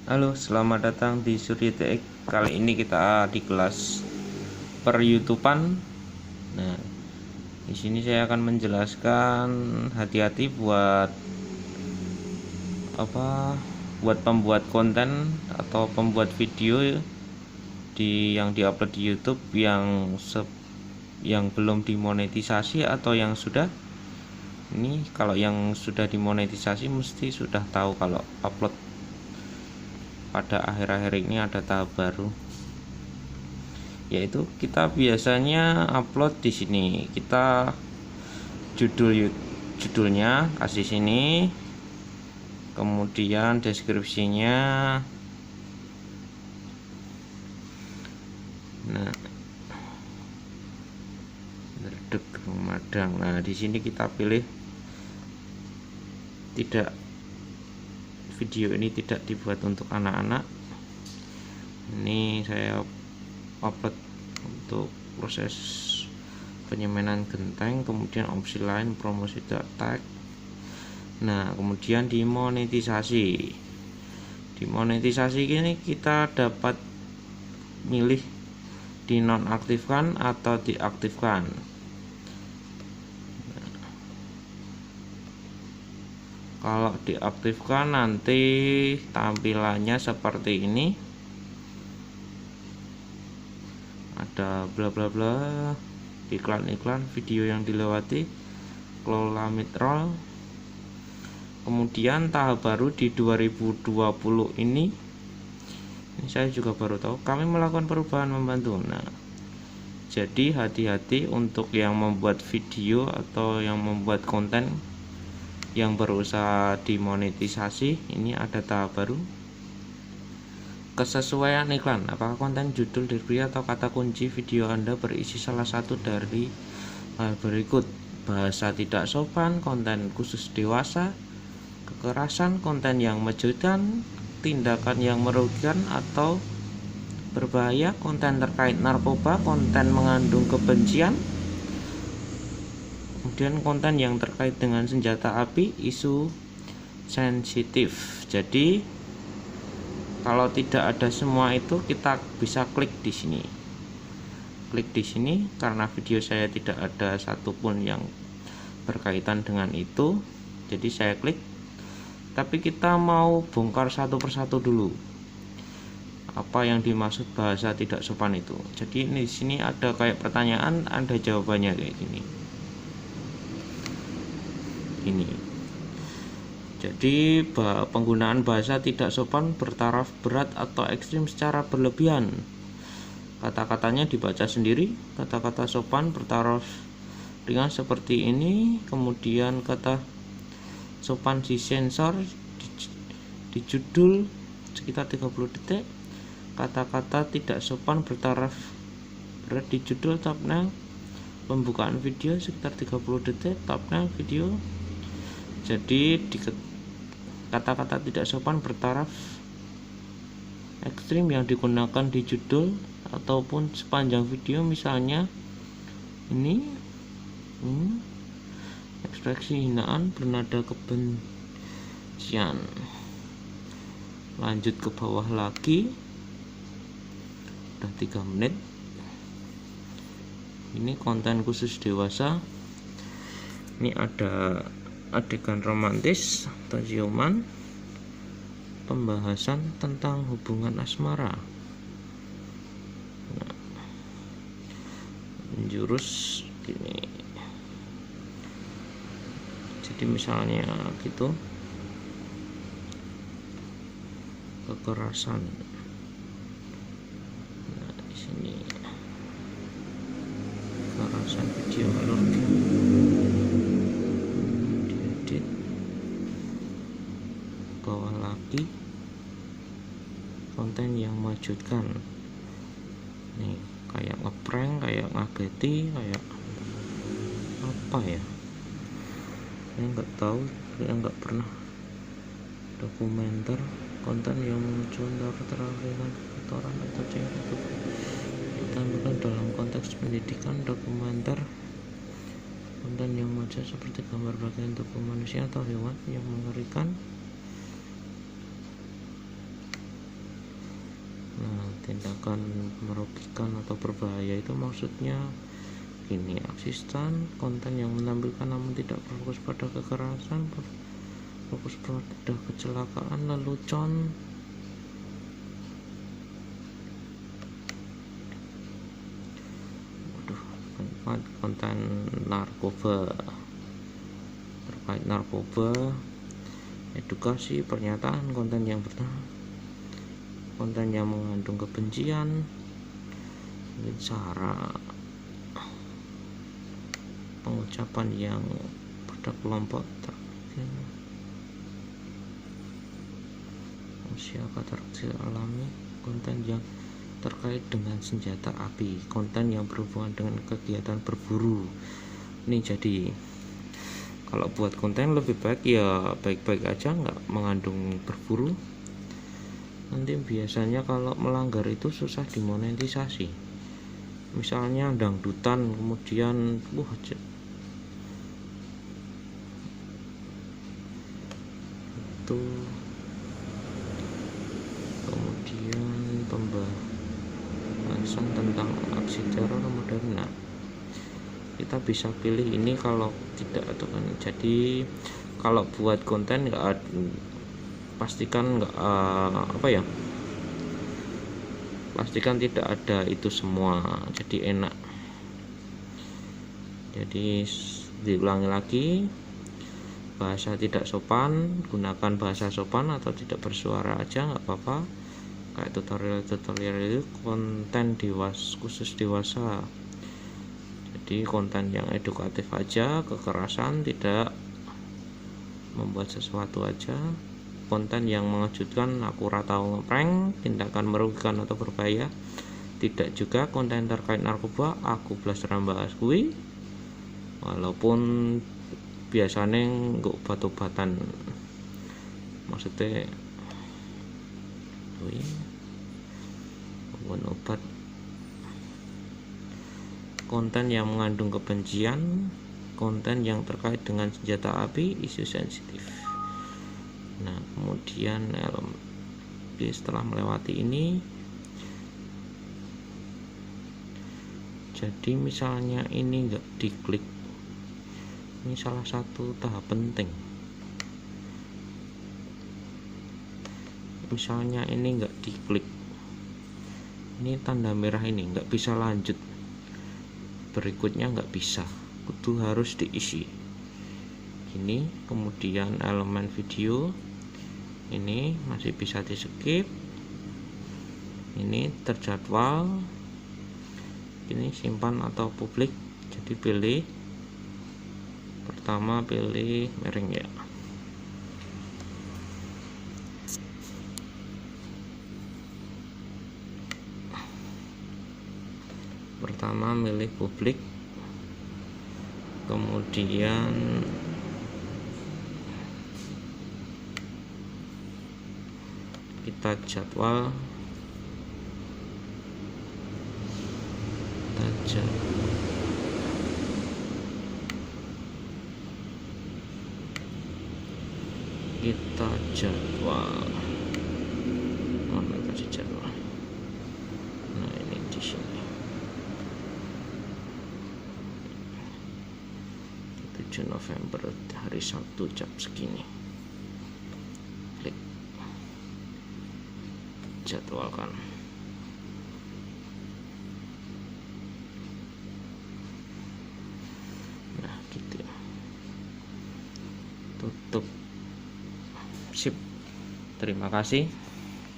Halo, selamat datang di Surya TX. Kali ini kita di kelas per YouTubean. Nah, di sini saya akan menjelaskan hati-hati buat buat pembuat konten atau pembuat video yang diupload di YouTube yang belum dimonetisasi atau yang sudah. Ini kalau yang sudah dimonetisasi mesti sudah tahu kalau upload pada akhir-akhir ini ada tahap baru, yaitu kita biasanya upload di sini. Kita judulnya kasih sini, kemudian deskripsinya. Nah, Redek Madang. Nah, di sini kita pilih video ini tidak dibuat untuk anak-anak. Ini saya upload untuk proses penyemanan genteng, kemudian opsi lain promosi tag. Nah, kemudian dimonetisasi ini kita dapat milih dinonaktifkan atau diaktifkan. Kalau diaktifkan nanti tampilannya seperti ini, ada bla bla bla, iklan-iklan, video yang dilewati, kelola midroll. Kemudian tahap baru di 2020 ini saya juga baru tahu, kami melakukan perubahan membantu. Nah, jadi hati-hati untuk yang membuat video atau yang membuat konten yang berusaha dimonetisasi. Ini ada tahap baru, kesesuaian iklan. Apakah konten, judul, deskripsi atau kata kunci video Anda berisi salah satu dari hal berikut: bahasa tidak sopan, konten khusus dewasa, kekerasan, konten yang menjudgekan, tindakan yang merugikan atau berbahaya, konten terkait narkoba, konten mengandung kebencian, kemudian konten yang terkait dengan senjata api, isu sensitif. Jadi kalau tidak ada semua itu, kita bisa klik di sini. Klik di sini karena video saya tidak ada satupun yang berkaitan dengan itu. Jadi saya klik. Tapi kita mau bongkar satu persatu dulu apa yang dimaksud bahasa tidak sopan itu. Jadi di sini ada kayak pertanyaan, ada jawabannya kayak gini. Ini. Jadi penggunaan bahasa tidak sopan bertaraf berat atau ekstrim secara berlebihan. Kata-katanya dibaca sendiri. Kata-kata sopan bertaraf ringan seperti ini. Kemudian kata sopan disensor di judul sekitar 30 detik. Kata-kata tidak sopan bertaraf berat di judul, thumbnail, pembukaan video sekitar 30 detik, thumbnail video. Jadi kata-kata tidak sopan bertaraf ekstrim yang digunakan di judul ataupun sepanjang video, misalnya ini ekspresi hinaan bernada kebencian. Lanjut ke bawah lagi, udah 3 menit. Ini konten khusus dewasa. Ini ada adegan romantis atau ciuman, pembahasan tentang hubungan asmara. Nah, jurus gini. Jadi misalnya gitu, kekerasan. Nah, di sini kekerasan video alergi. Diedit bawah lagi, konten yang mengejutkan. Nih, kayak ngeprank, kayak ngageti, kayak apa ya? Saya nggak tahu, saya nggak pernah. Dokumenter, konten yang mencontoh keterangan kotoran atau cewek ditampilkan dalam konteks pendidikan. Dokumenter, konten yang wajar seperti gambar bagian tubuh manusia atau hewan yang mengerikan. tindakan merugikan atau berbahaya itu maksudnya gini, asisten konten yang menampilkan namun tidak fokus pada kekerasan, fokus pada kecelakaan, lelucon, konten narkoba, terkait narkoba, edukasi, pernyataan, konten yang mengandung kebencian, sara, pengucapan yang pada kelompok masyarakat terkecil alami, konten yang terkait dengan senjata api, konten yang berhubungan dengan kegiatan berburu. Ini jadi kalau buat konten lebih baik ya baik-baik aja, nggak mengandung berburu. Nanti biasanya kalau melanggar itu susah dimonetisasi. Misalnya dangdutan kemudian itu, kemudian pembahasan tentang aksi teror modern. Nah, kita bisa pilih ini kalau tidak atau kan. Jadi kalau buat konten nggak pastikan nggak pastikan tidak ada itu semua, jadi enak. Jadi diulangi lagi, bahasa tidak sopan, gunakan bahasa sopan atau tidak bersuara aja nggak apa-apa. Kayak tutorial itu konten khusus dewasa. Jadi konten yang edukatif aja, kekerasan tidak, membuat sesuatu aja. Konten yang mengejutkan, akurat atau ngeprank, tindakan merugikan atau berbahaya tidak juga. Konten terkait narkoba aku belas bahas kuwi, walaupun biasanya nggak obat-obatan, maksudnya obat. Konten yang mengandung kebencian, konten yang terkait dengan senjata api, isu sensitif. Nah, kemudian setelah melewati ini, jadi misalnya ini enggak diklik, ini salah satu tahap penting. Misalnya ini enggak diklik, ini tanda merah ini enggak bisa lanjut, berikutnya enggak bisa, itu harus diisi ini. Kemudian elemen video ini masih bisa di skip, ini terjadwal, ini simpan atau publik. Jadi pilih pertama, pilih miring ya, pertama milih publik, kemudian kita jadwal, kita jadwal mana tadi jadwal. Nah, ini di sini 7 November hari Sabtu jam segini, klik jadwalkan. Nah gitu ya, tutup, sip. Terima kasih.